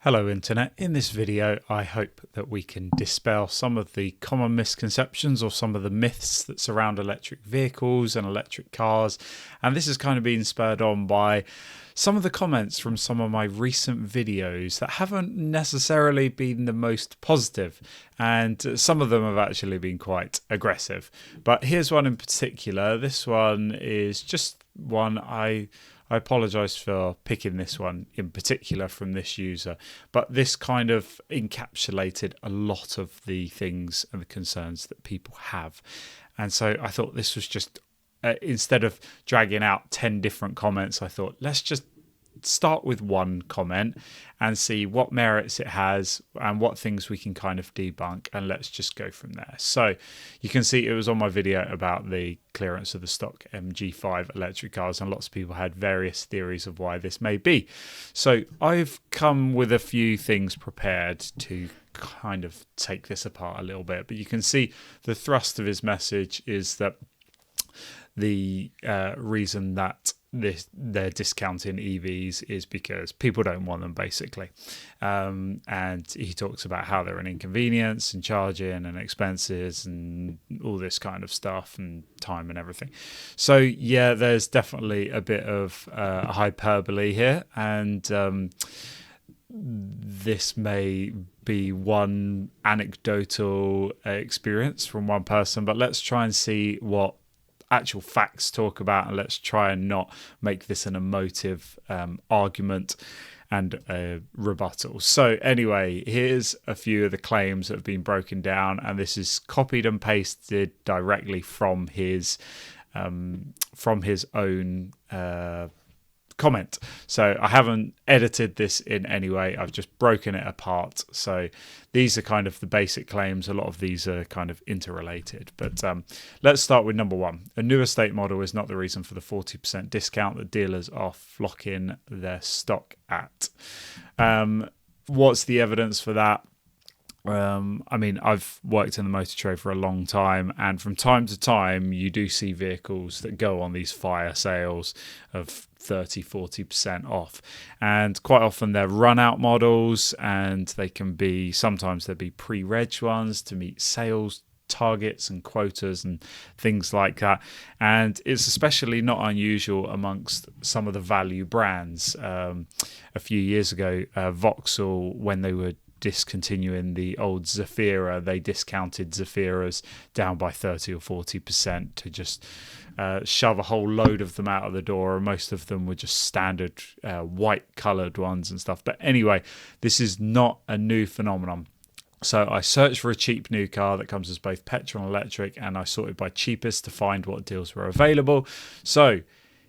Hello Internet. In this video I hope that we can dispel some of the common misconceptions or some of the myths that surround electric vehicles and electric cars, and this has kind of been spurred on by some of the comments from some of my recent videos that haven't necessarily been the most positive, and some of them have actually been quite aggressive. But here's one in particular. This one is just one I apologise for picking this one in particular from this user, but this kind of encapsulated a lot of the things and the concerns that people have. And so I thought this was just, instead of dragging out 10 different comments, I thought let's just start with one comment and see what merits it has and what things we can kind of debunk, and let's just go from there. So you can see it was on my video about the clearance of the stock MG5 electric cars, and lots of people had various theories of why this may be. So I've come with a few things prepared to kind of take this apart a little bit, but you can see the thrust of his message is that the reason that they're discounting EVs is because people don't want them, basically. And he talks about how they're an inconvenience and charging and expenses and all this kind of stuff and time and everything. So yeah, there's definitely a bit of hyperbole here, and this may be one anecdotal experience from one person, but let's try and see what actual facts talk about, and let's try and not make this an emotive argument and a rebuttal. So anyway, here's a few of the claims that have been broken down, and this is copied and pasted directly from his own comment. So I haven't edited this in any way, I've just broken it apart. So these are kind of the basic claims. A lot of these are kind of interrelated, but let's start with number one. A new estate model is not the reason for the 40% discount that dealers are flocking their stock at. What's the evidence for that? I mean, I've worked in the motor trade for a long time, and from time to time you do see vehicles that go on these fire sales of 30-40% off, and quite often they're run out models, and they can be, sometimes they'll be pre-reg ones to meet sales targets and quotas and things like that. And it's especially not unusual amongst some of the value brands. A few years ago, Vauxhall, when they were discontinuing the old Zafira, they discounted Zafiras down by 30 or 40% to just shove a whole load of them out of the door, and most of them were just standard white coloured ones and stuff. But anyway, this is not a new phenomenon. So I searched for a cheap new car that comes as both petrol and electric, and I sorted by cheapest to find what deals were available. So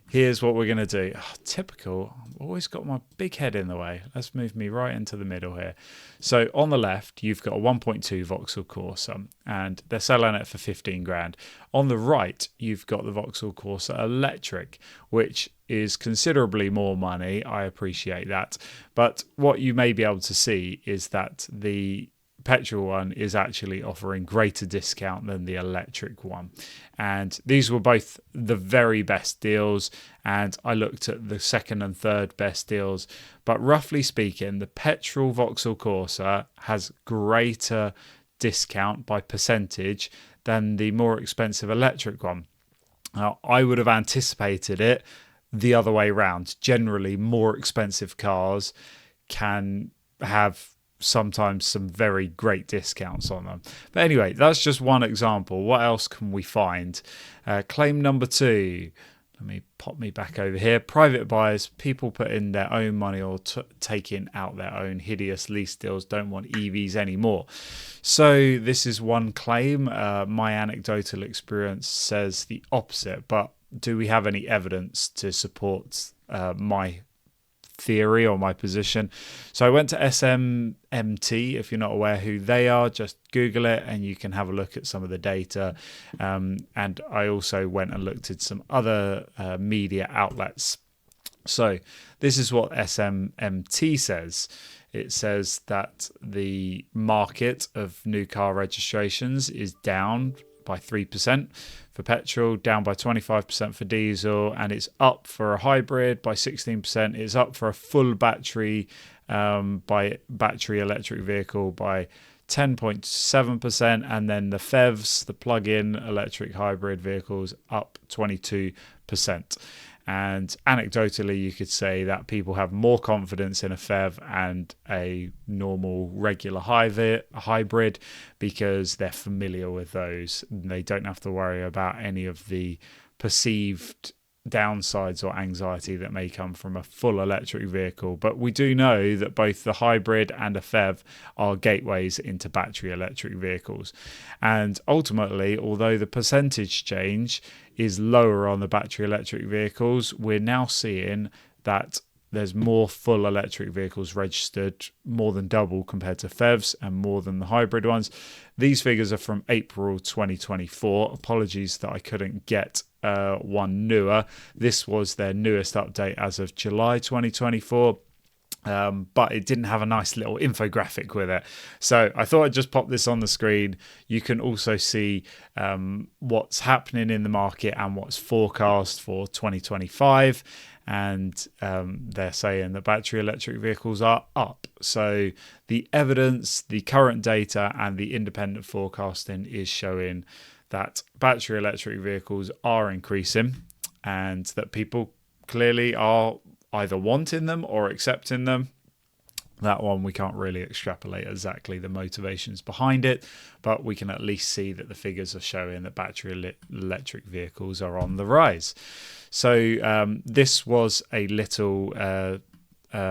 here's what we're going to do. Oh, typical. I've always got my big head in the way. Let's move me right into the middle here. So on the left, you've got a 1.2 Vauxhall Corsa, and they're selling it for 15 grand. On the right, you've got the Vauxhall Corsa Electric, which is considerably more money. I appreciate that. But what you may be able to see is that the petrol one is actually offering greater discount than the electric one, and these were both the very best deals, and I looked at the second and third best deals, but roughly speaking, the petrol Vauxhall Corsa has greater discount by percentage than the more expensive electric one. Now, I would have anticipated it the other way around. Generally, more expensive cars can have sometimes some very great discounts on them. But anyway, that's just one example. What else can we find? Claim number two. Let me pop me back over here. Private buyers, people put in their own money or taking out their own hideous lease deals, don't want EVs anymore. So this is one claim. My anecdotal experience says the opposite, but do we have any evidence to support my theory or my position? So I went to SMMT. If you're not aware who they are, just Google it and you can have a look at some of the data. And I also went and looked at some other media outlets. So this is what SMMT says. It says that the market of new car registrations is down by 3% for petrol, down by 25% for diesel, and it's up for a hybrid by 16%. It's up for a full battery by battery electric vehicle by 10.7%, and then the PHEVs, the plug-in electric hybrid vehicles, up 22%. And anecdotally, you could say that people have more confidence in a PHEV and a normal regular hybrid because they're familiar with those. They don't have to worry about any of the perceived downsides or anxiety that may come from a full electric vehicle. But we do know that both the hybrid and a PHEV are gateways into battery electric vehicles. And ultimately, although the percentage change is lower on the battery electric vehicles, we're now seeing that there's more full electric vehicles registered, more than double compared to PHEVs and more than the hybrid ones. These figures are from April 2024. Apologies that I couldn't get one newer. This was their newest update as of July 2024. But it didn't have a nice little infographic with it. So I thought I'd just pop this on the screen. You can also see what's happening in the market and what's forecast for 2025. And they're saying that battery electric vehicles are up. So the evidence, the current data, and the independent forecasting is showing that battery electric vehicles are increasing and that people clearly are either wanting them or accepting them. That one we can't really extrapolate exactly the motivations behind it, but we can at least see that the figures are showing that battery electric vehicles are on the rise. So this was a little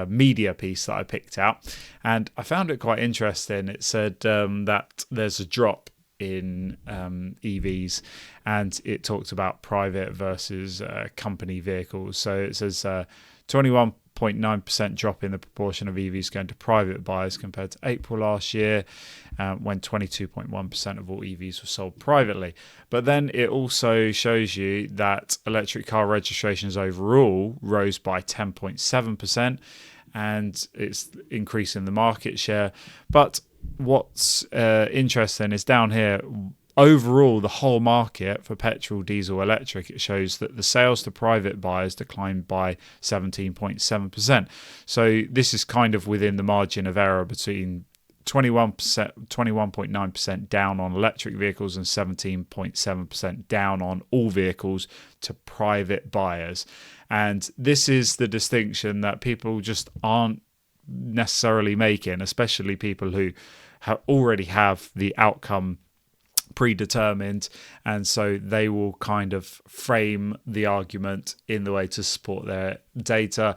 media piece that I picked out, and I found it quite interesting. It said that there's a drop in EVs, and it talked about private versus company vehicles. So it says 21.9% drop in the proportion of EVs going to private buyers compared to April last year, when 22.1% of all EVs were sold privately. But then it also shows you that electric car registrations overall rose by 10.7%, and it's increasing the market share. But what's interesting is down here, overall, the whole market for petrol, diesel, electric, it shows that the sales to private buyers declined by 17.7%. So this is kind of within the margin of error between 21.9% down on electric vehicles and 17.7% down on all vehicles to private buyers. And this is the distinction that people just aren't necessarily making, especially people who already have the outcome predetermined, and so they will kind of frame the argument in the way to support their data.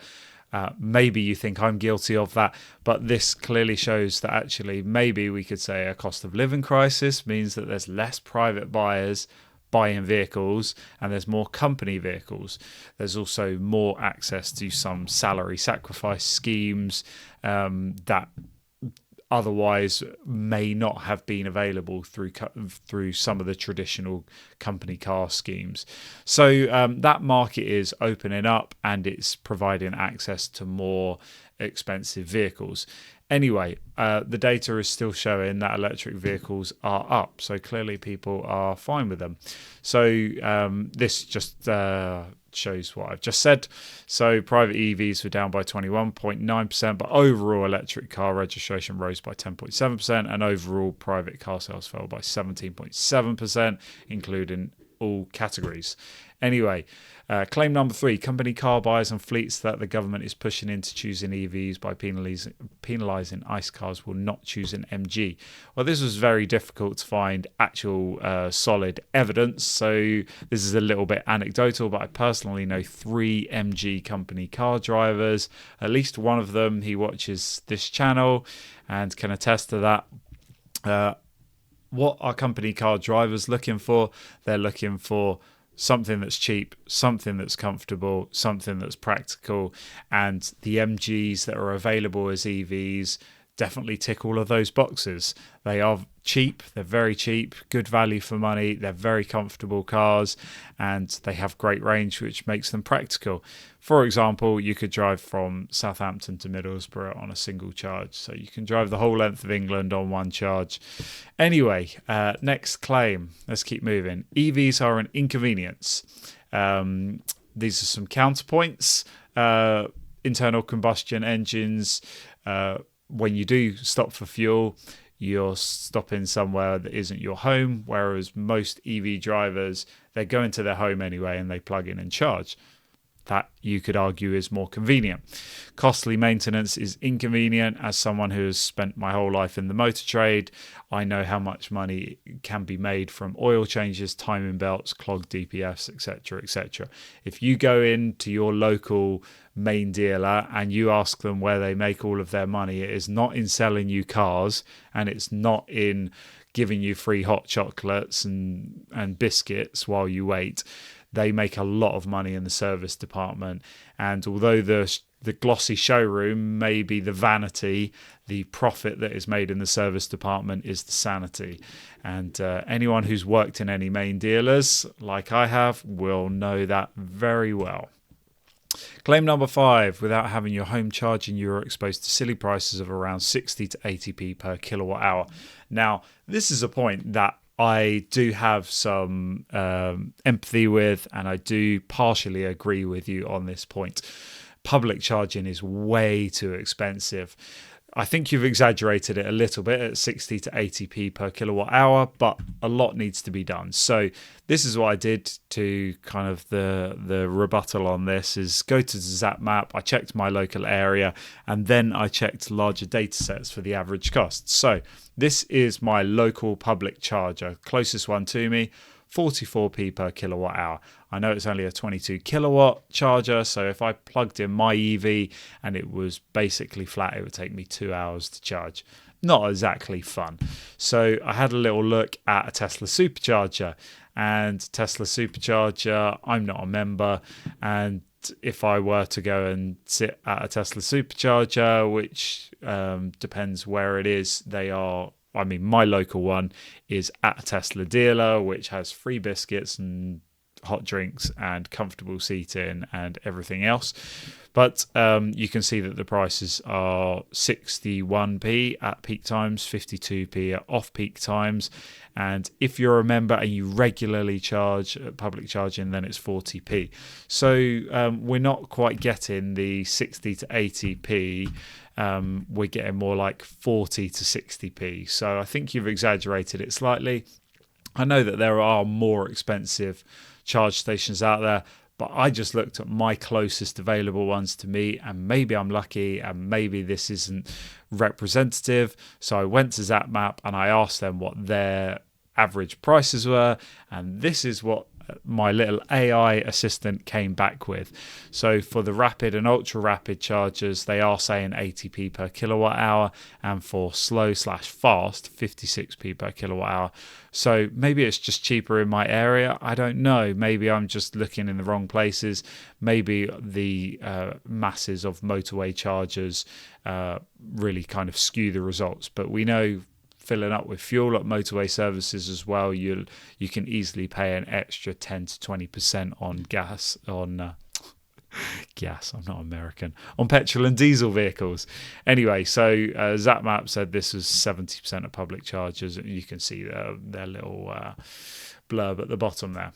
Maybe you think I'm guilty of that, but this clearly shows that actually maybe we could say a cost of living crisis means that there's less private buyers buying vehicles and there's more company vehicles. There's also more access to some salary sacrifice schemes that otherwise may not have been available through some of the traditional company car schemes. So that market is opening up and it's providing access to more expensive vehicles. Anyway, the data is still showing that electric vehicles are up, so clearly people are fine with them. So this just shows what I've just said. So private EVs were down by 21.9%, but overall electric car registration rose by 10.7%, and overall private car sales fell by 17.7%, including all categories. Anyway, claim number 3, company car buyers and fleets that the government is pushing into choosing EVs by penalising ICE cars will not choose an MG. Well, this was very difficult to find actual solid evidence, so this is a little bit anecdotal, but I personally know 3 MG company car drivers. At least one of them, he watches this channel and can attest to that. What are company car drivers looking for? They're looking for something that's cheap, something that's comfortable, something that's practical, and the MGs that are available as EVs definitely tick all of those boxes. They are cheap, they're very cheap, good value for money, they're very comfortable cars, and they have great range, which makes them practical. For example, you could drive from Southampton to Middlesbrough on a single charge, so you can drive the whole length of England on one charge. Anyway, next claim, let's keep moving. EVs are an inconvenience. These are some counterpoints. Internal combustion engines, when you do stop for fuel, you're stopping somewhere that isn't your home, whereas most EV drivers, they go into their home anyway and they plug in and charge. That, you could argue, is more convenient. Costly maintenance is inconvenient. As someone who has spent my whole life in the motor trade, I know how much money can be made from oil changes, timing belts, clogged DPFs, etc., etc. If you go into your local main dealer and you ask them where they make all of their money, it is not in selling you cars, and it's not in giving you free hot chocolates and biscuits while you wait. They make a lot of money in the service department, and although the glossy showroom may be the vanity, the profit that is made in the service department is the sanity. And anyone who's worked in any main dealers, like I have, will know that very well. Claim number 5, without having your home charging, you're exposed to silly prices of around 60 to 80p per kilowatt hour. Now, this is a point that I do have some empathy with, and I do partially agree with you on this point. Public charging is way too expensive. I think you've exaggerated it a little bit at 60 to 80p per kilowatt hour, but a lot needs to be done. So this is what I did to kind of the rebuttal on this is go to the Zap map. I checked my local area, and then I checked larger data sets for the average cost. So this is my local public charger, closest one to me, 44p per kilowatt hour. I know it's only a 22 kilowatt charger, so if I plugged in my EV and it was basically flat, it would take me 2 hours to charge. Not exactly fun. So I had a little look at a Tesla supercharger, and Tesla supercharger, I'm not a member, and if I were to go and sit at a Tesla supercharger, which depends where it is, my local one is at a Tesla dealer, which has free biscuits and hot drinks and comfortable seating and everything else. But you can see that the prices are 61p at peak times, 52p at off-peak times. And if you're a member and you regularly charge at public charging, then it's 40p. So we're not quite getting the 60 to 80p. We're getting more like 40 to 60p. So I think you've exaggerated it slightly. I know that there are more expensive charge stations out there, but I just looked at my closest available ones to me, and maybe I'm lucky and maybe this isn't representative. So I went to ZapMap and I asked them what their average prices were, and this is what my little AI assistant came back with. So for the rapid and ultra rapid chargers, they are saying 80p per kilowatt hour, and for slow/fast 56p per kilowatt hour. So maybe it's just cheaper in my area. I don't know. Maybe I'm just looking in the wrong places. Maybe the masses of motorway chargers really kind of skew the results. But we know filling up with fuel at motorway services as well, you can easily pay an extra 10 to 20% on gas, I'm not American, on petrol and diesel vehicles. Anyway, so ZapMap said this was 70% of public chargers, and you can see their little blurb at the bottom there.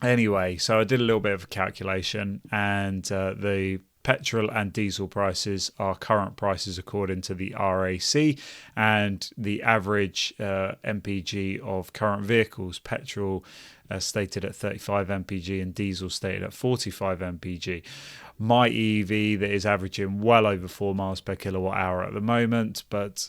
Anyway, so I did a little bit of a calculation, and the petrol and diesel prices are current prices according to the RAC, and the average MPG of current vehicles, petrol stated at 35 mpg and diesel stated at 45 mpg. My EV that is averaging well over 4 miles per kilowatt hour at the moment, but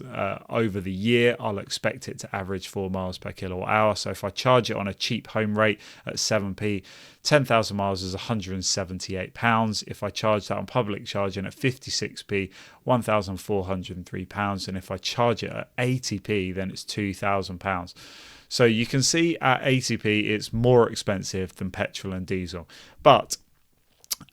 over the year I'll expect it to average 4 miles per kilowatt hour. So if I charge it on a cheap home rate at 7p, 10,000 miles is £178. If I charge that on public charging at 56p, £1,403. And if I charge it at 80p, then it's £2,000. So you can see at 80p it's more expensive than petrol and diesel. But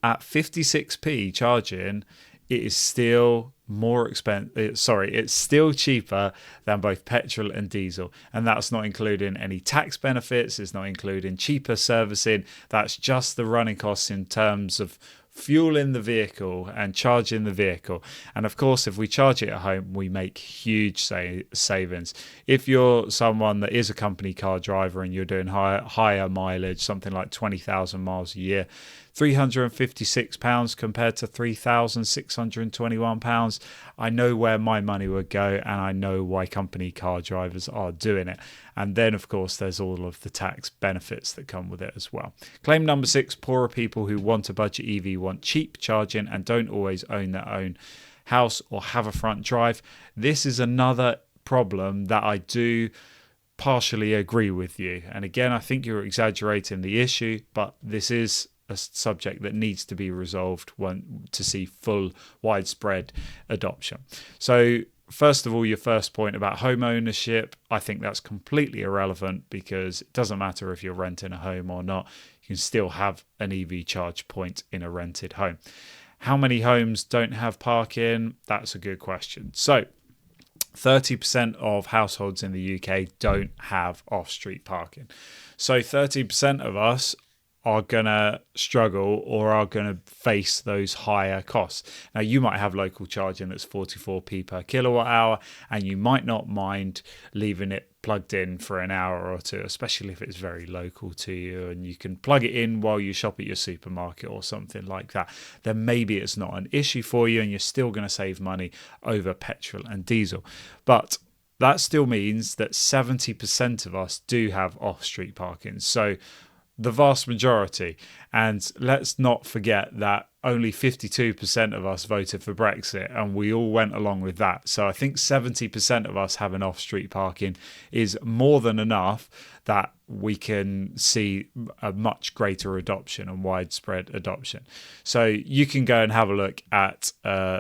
at 56p charging, it is still it's still cheaper than both petrol and diesel, and that's not including any tax benefits. It's not including cheaper servicing. That's just the running costs in terms of fueling the vehicle and charging the vehicle. And of course, if we charge it at home, we make huge savings. If you're someone that is a company car driver and you're doing higher mileage, something like 20,000 miles a year, £356 compared to £3,621. I know where my money would go, and I know why company car drivers are doing it. And then, of course, there's all of the tax benefits that come with it as well. Claim number 6, poorer people who want a budget EV want cheap charging and don't always own their own house or have a front drive. This is another problem that I do partially agree with you. And again, I think you're exaggerating the issue, but this is a subject that needs to be resolved to see full widespread adoption. So first of all, your first point about home ownership, I think that's completely irrelevant, because it doesn't matter if you're renting a home or not. You can still have an EV charge point in a rented home. How many homes don't have parking? That's a good question. So 30% of households in the UK don't have off-street parking. So 30% of us are going to struggle or are going to face those higher costs. Now, you might have local charging that's 44p per kilowatt hour, and you might not mind leaving it plugged in for an hour or two, especially if it's very local to you and you can plug it in while you shop at your supermarket or something like that. Then maybe it's not an issue for you and you're still going to save money over petrol and diesel. But that still means that 70% of us do have off-street parking. So the vast majority. And let's not forget that only 52% of us voted for Brexit, and we all went along with that. So I think 70% of us having off-street parking is more than enough that we can see a much greater adoption and widespread adoption. So you can go and have a look at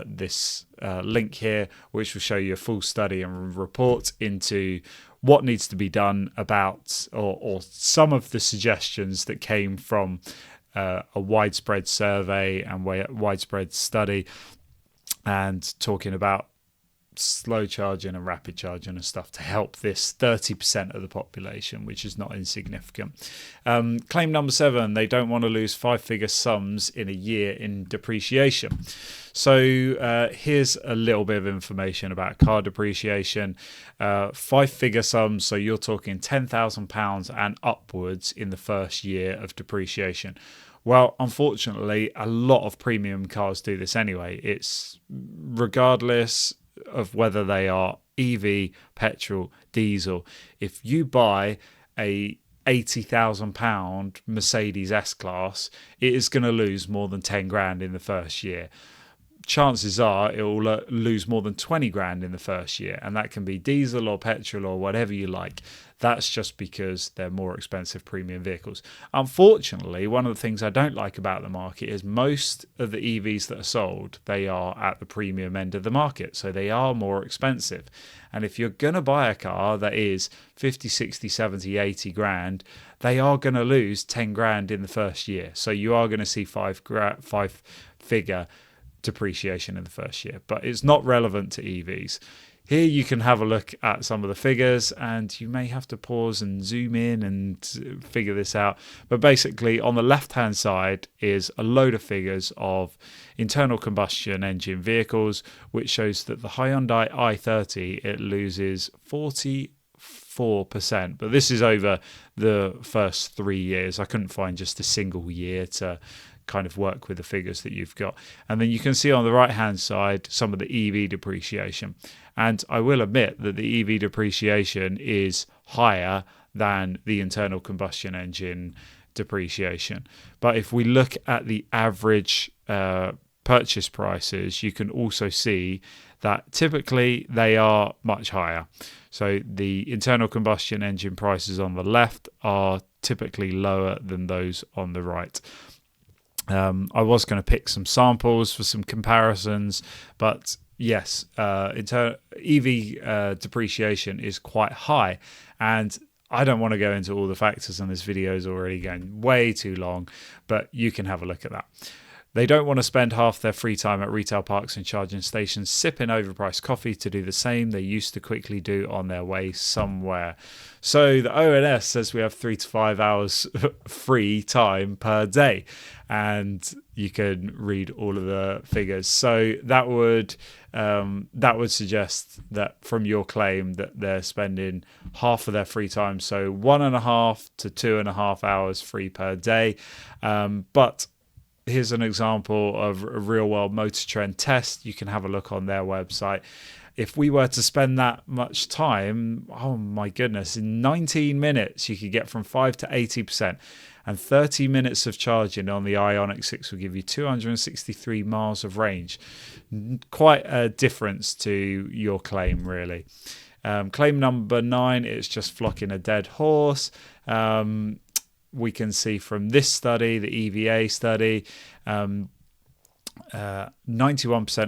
this link here, which will show you a full study and report into what needs to be done about or some of the suggestions that came from a widespread survey and widespread study, and talking about slow charging and rapid charging and stuff to help this 30% of the population, which is not insignificant. Claim number 7, they don't want to lose 5-figure sums in a year in depreciation. So here's a little bit of information about car depreciation. 5-figure sums, so you're talking £10,000 and upwards in the first year of depreciation. Well, unfortunately, a lot of premium cars do this anyway. It's regardless of whether they are EV, petrol, diesel. If you buy a £80,000 Mercedes S-Class, it is going to lose more than 10 grand in the first year. Chances are it will lose more than 20 grand in the first year, and that can be diesel or petrol or whatever you like. That's just because they're more expensive premium vehicles. Unfortunately, one of the things I don't like about the market is most of the EVs that are sold, they are at the premium end of the market, so they are more expensive. And if you're going to buy a car that is 50, 60, 70, 80 grand, they are going to lose 10 grand in the first year. So you are going to see five-figure depreciation in the first year, but it's not relevant to EVs. Here you can have a look at some of the figures, and you may have to pause and zoom in and figure this out. But basically on the left hand side is a load of figures of internal combustion engine vehicles, which shows that the Hyundai i30, it loses 44%, but this is over the first 3 years. I couldn't find just a single year to kind of work with the figures that you've got. And then you can see on the right hand side some of the EV depreciation, and I will admit that the EV depreciation is higher than the internal combustion engine depreciation. But if we look at the average purchase prices, you can also see that typically they are much higher. So the internal combustion engine prices on the left are typically lower than those on the right. I was going to pick some samples for some comparisons, but yes, EV depreciation is quite high, and I don't want to go into all the factors, and this video is already going way too long, but you can have a look at that. They don't want to spend half their free time at retail parks and charging stations sipping overpriced coffee to do the same they used to quickly do on their way somewhere. So the ONS says we have 3 to 5 hours free time per day, and you can read all of the figures. So that would suggest that from your claim that they're spending half of their free time, so 1.5 to 2.5 hours free per day. But here's an example of a real world motor trend test. You can have a look on their website. If we were to spend that much time, oh my goodness, in 19 minutes, you could get from 5 to 80%. And 30 minutes of charging on the Ioniq 6 will give you 263 miles of range. Quite a difference to your claim, really. Claim number 9, it's just flocking a dead horse. We can see from this study, the EVA study, 91%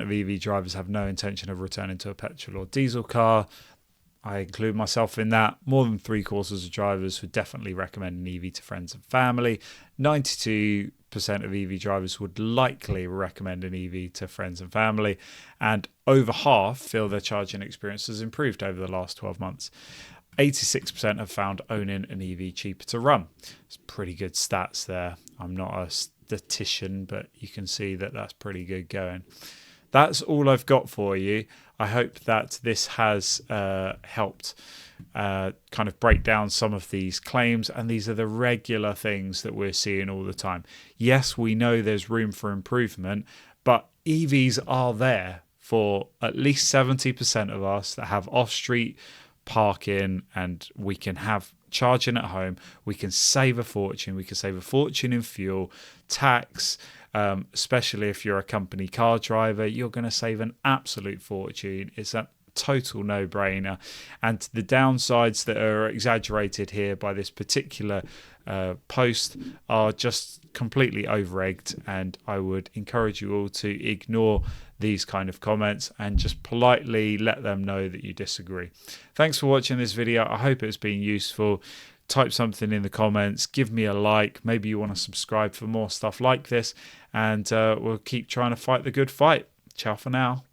of EV drivers have no intention of returning to a petrol or diesel car. I include myself in that. More than 3/4 of drivers would definitely recommend an EV to friends and family. 92% of EV drivers would likely recommend an EV to friends and family. And over half feel their charging experience has improved over the last 12 months. 86% have found owning an EV cheaper to run. It's pretty good stats there. I'm not a statistician, but you can see that that's pretty good going. That's all I've got for you. I hope that this has helped kind of break down some of these claims, and these are the regular things that we're seeing all the time. Yes, we know there's room for improvement, but EVs are there for at least 70% of us that have off-street parking, and we can have charging at home. We can save a fortune. We can save a fortune in fuel, tax, especially if you're a company car driver. You're going to save an absolute fortune. It's a total no-brainer. And the downsides that are exaggerated here by this particular post are just completely over-egged, and I would encourage you all to ignore these kind of comments and just politely let them know that you disagree. Thanks for watching this video. I hope it's been useful. Type something in the comments, give me a like, maybe you want to subscribe for more stuff like this, and we'll keep trying to fight the good fight. Ciao for now.